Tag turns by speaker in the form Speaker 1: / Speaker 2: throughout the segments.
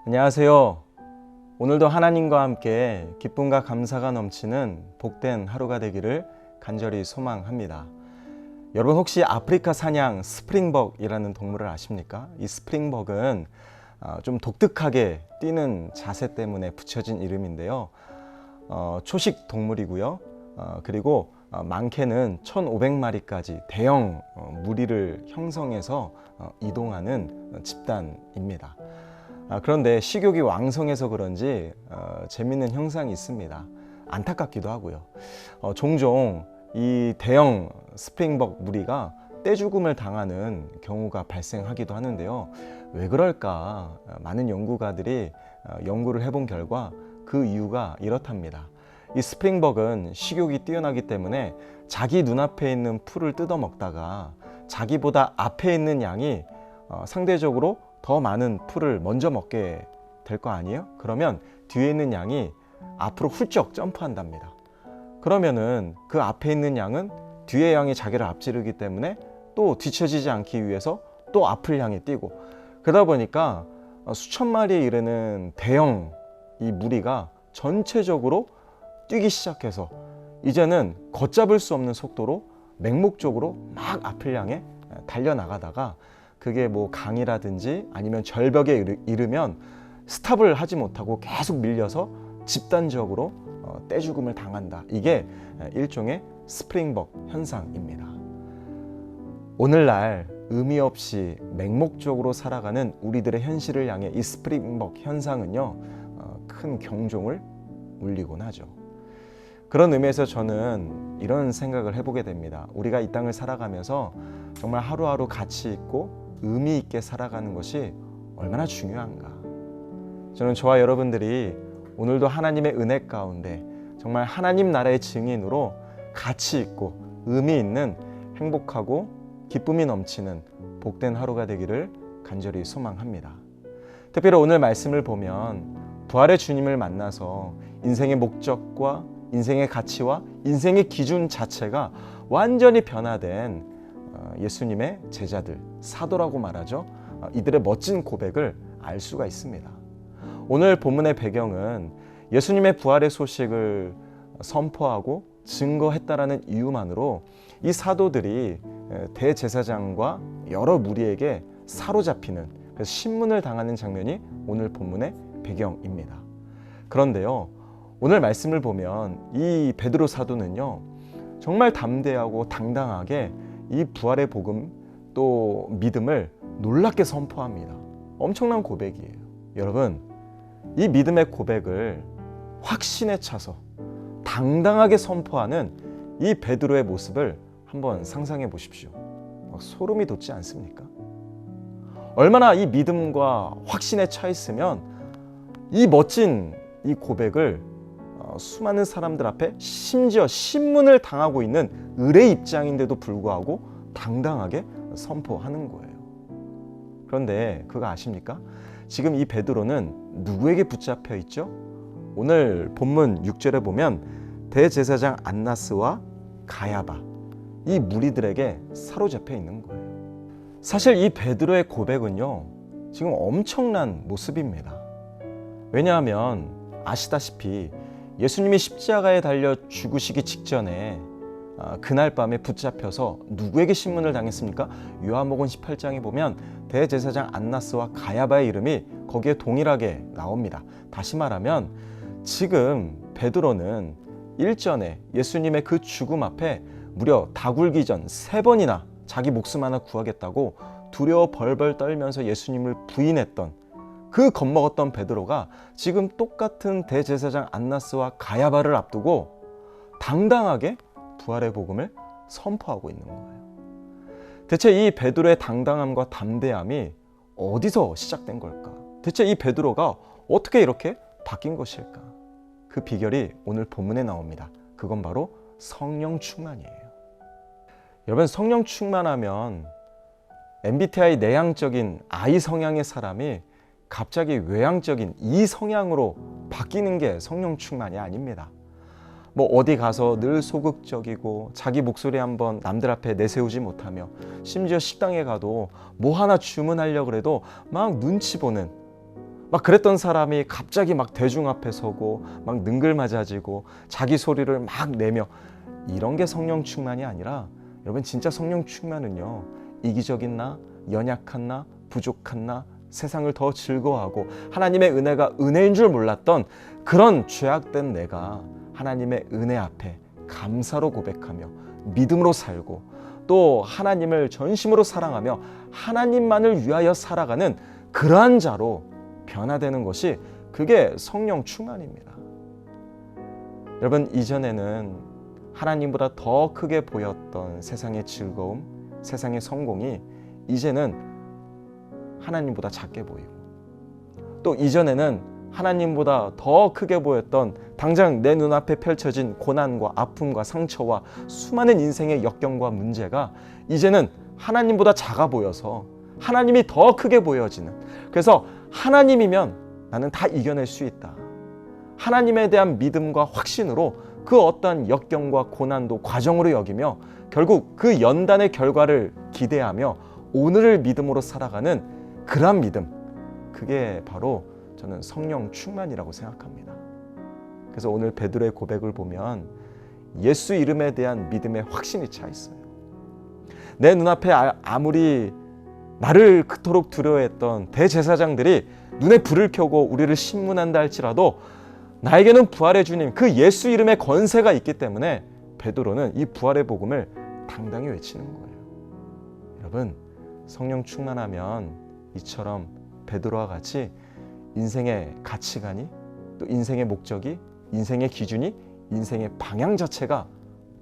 Speaker 1: 안녕하세요. 오늘도 하나님과 함께 기쁨과 감사가 넘치는 복된 하루가 되기를 간절히 소망합니다. 여러분 혹시 아프리카 사냥 스프링벅이라는 동물을 아십니까? 이 스프링벅은 좀 독특하게 뛰는 자세 때문에 붙여진 이름인데요. 초식 동물이고요. 그리고 많게는 1,500마리까지 대형 무리를 형성해서 이동하는 집단입니다. 그런데 식욕이 왕성해서 그런지 재밌는 현상이 있습니다. 안타깝기도 하고요. 종종 이 대형 스프링벅 무리가 떼죽음을 당하는 경우가 발생하기도 하는데요. 왜 그럴까? 많은 연구가들이 연구를 해본 결과 그 이유가 이렇답니다. 이 스프링벅은 식욕이 뛰어나기 때문에 자기 눈앞에 있는 풀을 뜯어먹다가 자기보다 앞에 있는 양이 상대적으로 더 많은 풀을 먼저 먹게 될 거 아니에요? 그러면 뒤에 있는 양이 앞으로 훌쩍 점프한답니다. 그러면은 그 앞에 있는 양은 뒤에 양이 자기를 앞지르기 때문에 또 뒤처지지 않기 위해서 또 앞을 향해 뛰고, 그러다 보니까 수천 마리에 이르는 대형 이 무리가 전체적으로 뛰기 시작해서 이제는 걷잡을 수 없는 속도로 맹목적으로 막 앞을 향해 달려나가다가 그게 뭐 강이라든지 아니면 절벽에 이르면 스탑을 하지 못하고 계속 밀려서 집단적으로 떼죽음을 당한다. 이게 일종의 스프링벅 현상입니다. 오늘날 의미 없이 맹목적으로 살아가는 우리들의 현실을 향해 이 스프링벅 현상은요, 큰 경종을 울리곤 하죠. 그런 의미에서 저는 이런 생각을 해보게 됩니다. 우리가 이 땅을 살아가면서 정말 하루하루 가치 있고 의미 있게 살아가는 것이 얼마나 중요한가. 저는 저와 여러분들이 오늘도 하나님의 은혜 가운데 정말 하나님 나라의 증인으로 가치 있고 의미 있는 행복하고 기쁨이 넘치는 복된 하루가 되기를 간절히 소망합니다. 특별히 오늘 말씀을 보면 부활의 주님을 만나서 인생의 목적과 인생의 가치와 인생의 기준 자체가 완전히 변화된 예수님의 제자들, 사도라고 말하죠. 이들의 멋진 고백을 알 수가 있습니다. 오늘 본문의 배경은 예수님의 부활의 소식을 선포하고 증거했다라는 이유만으로 이 사도들이 대제사장과 여러 무리에게 사로잡히는, 그래서 신문을 당하는 장면이 오늘 본문의 배경입니다. 그런데요, 오늘 말씀을 보면 이 베드로 사도는요, 정말 담대하고 당당하게 이 부활의 복음 또 믿음을 놀랍게 선포합니다. 엄청난 고백이에요. 여러분, 이 믿음의 고백을 확신에 차서 당당하게 선포하는 이 베드로의 모습을 한번 상상해 보십시오. 소름이 돋지 않습니까? 얼마나 이 믿음과 확신에 차 있으면 이 멋진 이 고백을 수많은 사람들 앞에, 심지어 신문을 당하고 있는 을의 입장인데도 불구하고 당당하게 선포하는 거예요. 그런데 그거 아십니까? 지금 이 베드로는 누구에게 붙잡혀 있죠? 오늘 본문 6절에 보면 대제사장 안나스와 가야바, 이 무리들에게 사로잡혀 있는 거예요. 사실 이 베드로의 고백은요, 지금 엄청난 모습입니다. 왜냐하면 아시다시피 예수님이 십자가에 달려 죽으시기 직전에 그날 밤에 붙잡혀서 누구에게 신문을 당했습니까? 요한복음 18장에 보면 대제사장 안나스와 가야바의 이름이 거기에 동일하게 나옵니다. 다시 말하면 지금 베드로는 일전에 예수님의 그 죽음 앞에 무려 다 굴기 전 3번이나 자기 목숨 하나 구하겠다고 두려워 벌벌 떨면서 예수님을 부인했던, 그 겁먹었던 베드로가 지금 똑같은 대제사장 안나스와 가야바를 앞두고 당당하게 부활의 복음을 선포하고 있는 거예요. 대체 이 베드로의 당당함과 담대함이 어디서 시작된 걸까? 대체 이 베드로가 어떻게 이렇게 바뀐 것일까? 그 비결이 오늘 본문에 나옵니다. 그건 바로 성령 충만이에요. 여러분, 성령 충만하면 MBTI 내향적인 I 성향의 사람이 갑자기 외향적인 이 성향으로 바뀌는 게 성령 충만이 아닙니다. 뭐 어디 가서 늘 소극적이고 자기 목소리 한번 남들 앞에 내세우지 못하며, 심지어 식당에 가도 뭐 하나 주문하려고 해도 막 눈치 보는, 막 그랬던 사람이 갑자기 막 대중 앞에 서고 막 능글맞아지고 자기 소리를 막 내며, 이런 게 성령 충만이 아니라, 여러분 진짜 성령 충만은요, 이기적인 나, 연약한 나, 부족한 나, 세상을 더 즐거워하고 하나님의 은혜가 은혜인 줄 몰랐던 그런 죄악된 내가 하나님의 은혜 앞에 감사로 고백하며 믿음으로 살고, 또 하나님을 전심으로 사랑하며 하나님만을 위하여 살아가는 그러한 자로 변화되는 것이, 그게 성령 충만입니다. 여러분, 이전에는 하나님보다 더 크게 보였던 세상의 즐거움, 세상의 성공이 이제는 하나님보다 작게 보이고, 또 이전에는 하나님보다 더 크게 보였던 당장 내 눈앞에 펼쳐진 고난과 아픔과 상처와 수많은 인생의 역경과 문제가 이제는 하나님보다 작아 보여서 하나님이 더 크게 보여지는, 그래서 하나님이면 나는 다 이겨낼 수 있다, 하나님에 대한 믿음과 확신으로 그 어떠한 역경과 고난도 과정으로 여기며 결국 그 연단의 결과를 기대하며 오늘을 믿음으로 살아가는 그러한 믿음, 그게 바로 저는 성령 충만이라고 생각합니다. 그래서 오늘 베드로의 고백을 보면 예수 이름에 대한 믿음의 확신이 차 있어요. 내 눈앞에 아무리 나를 그토록 두려워했던 대제사장들이 눈에 불을 켜고 우리를 신문한다 할지라도 나에게는 부활의 주님, 그 예수 이름의 권세가 있기 때문에 베드로는 이 부활의 복음을 당당히 외치는 거예요. 여러분, 성령 충만하면 이처럼 베드로와 같이 인생의 가치관이, 또 인생의 목적이, 인생의 기준이, 인생의 방향 자체가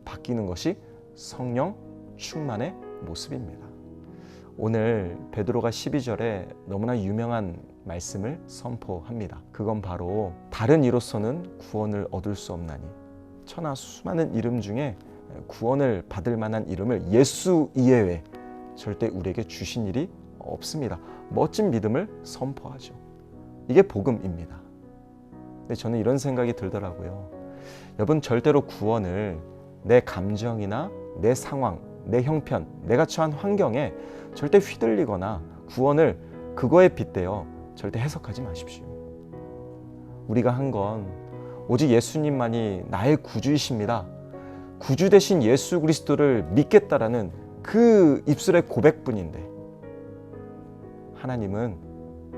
Speaker 1: 바뀌는 것이 성령 충만의 모습입니다. 오늘 베드로가 12절에 너무나 유명한 말씀을 선포합니다. 그건 바로 다른 이로서는 구원을 얻을 수 없나니, 천하 수많은 이름 중에 구원을 받을 만한 이름을 예수 이외에 절대 우리에게 주신 일이 없습니다. 멋진 믿음을 선포하죠. 이게 복음입니다. 근데 저는 이런 생각이 들더라고요. 여러분, 절대로 구원을 내 감정이나 내 상황, 내 형편, 내가 처한 환경에 절대 휘둘리거나 구원을 그거에 빗대어 절대 해석하지 마십시오. 우리가 한 건 오직 예수님만이 나의 구주이십니다, 구주 되신 예수 그리스도를 믿겠다라는 그 입술의 고백뿐인데, 하나님은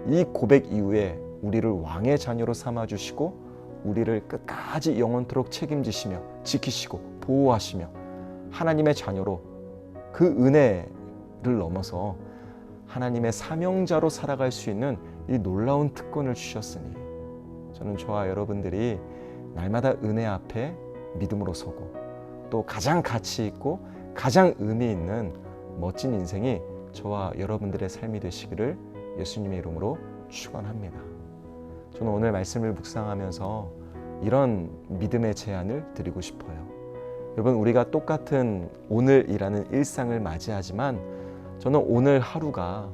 Speaker 1: 이 고백 이후에 우리를 왕의 자녀로 삼아주시고 우리를 끝까지 영원토록 책임지시며 지키시고 보호하시며 하나님의 자녀로 그 은혜를 넘어서 하나님의 사명자로 살아갈 수 있는 이 놀라운 특권을 주셨으니, 저는 저와 여러분들이 날마다 은혜 앞에 믿음으로 서고 또 가장 가치 있고 가장 의미 있는 멋진 인생이 저와 여러분들의 삶이 되시기를 예수님의 이름으로 축원합니다. 저는 오늘 말씀을 묵상하면서 이런 믿음의 제안을 드리고 싶어요. 여러분, 우리가 똑같은 오늘이라는 일상을 맞이하지만 저는 오늘 하루가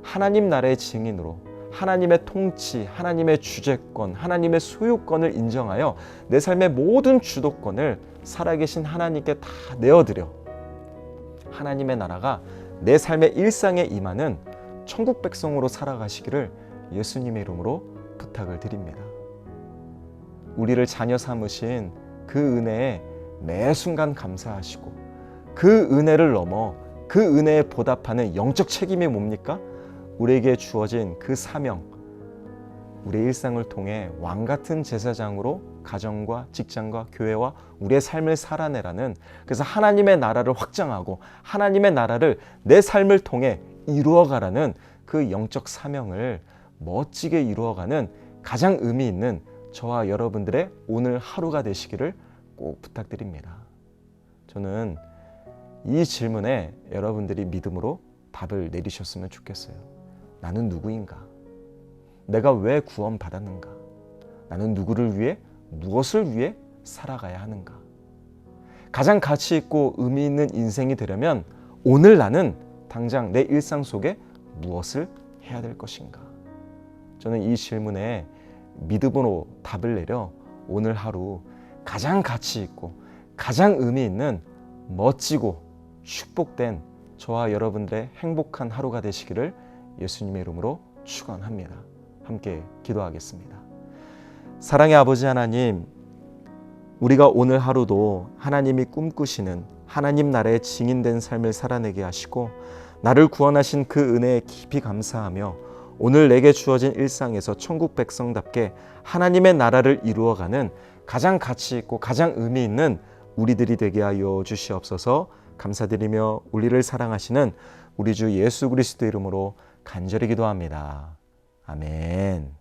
Speaker 1: 하나님 나라의 증인으로 하나님의 통치, 하나님의 주재권, 하나님의 소유권을 인정하여 내 삶의 모든 주도권을 살아계신 하나님께 다 내어드려 하나님의 나라가 내 삶의 일상에 임하는 천국 백성으로 살아가시기를 예수님의 이름으로 부탁을 드립니다. 우리를 자녀 삼으신 그 은혜에 매 순간 감사하시고, 그 은혜를 넘어 그 은혜에 보답하는 영적 책임이 뭡니까? 우리에게 주어진 그 사명, 우리의 일상을 통해 왕같은 제사장으로 가정과 직장과 교회와 우리의 삶을 살아내라는, 그래서 하나님의 나라를 확장하고 하나님의 나라를 내 삶을 통해 이루어가라는 그 영적 사명을 멋지게 이루어가는 가장 의미 있는 저와 여러분들의 오늘 하루가 되시기를 꼭 부탁드립니다. 저는 이 질문에 여러분들이 믿음으로 답을 내리셨으면 좋겠어요. 나는 누구인가? 내가 왜 구원받았는가? 나는 누구를 위해, 무엇을 위해 살아가야 하는가? 가장 가치 있고 의미 있는 인생이 되려면 오늘 나는 당장 내 일상 속에 무엇을 해야 될 것인가? 저는 이 질문에 믿음으로 답을 내려 오늘 하루 가장 가치 있고 가장 의미 있는 멋지고 축복된 저와 여러분들의 행복한 하루가 되시기를 예수님의 이름으로 축원합니다. 함께 기도하겠습니다. 사랑의 아버지 하나님, 우리가 오늘 하루도 하나님이 꿈꾸시는 하나님 나라의 증인된 삶을 살아내게 하시고 나를 구원하신 그 은혜에 깊이 감사하며 오늘 내게 주어진 일상에서 천국 백성답게 하나님의 나라를 이루어가는 가장 가치 있고 가장 의미 있는 우리들이 되게 하여 주시옵소서. 감사드리며 우리를 사랑하시는 우리 주 예수 그리스도 이름으로 간절히 기도합니다. 아멘.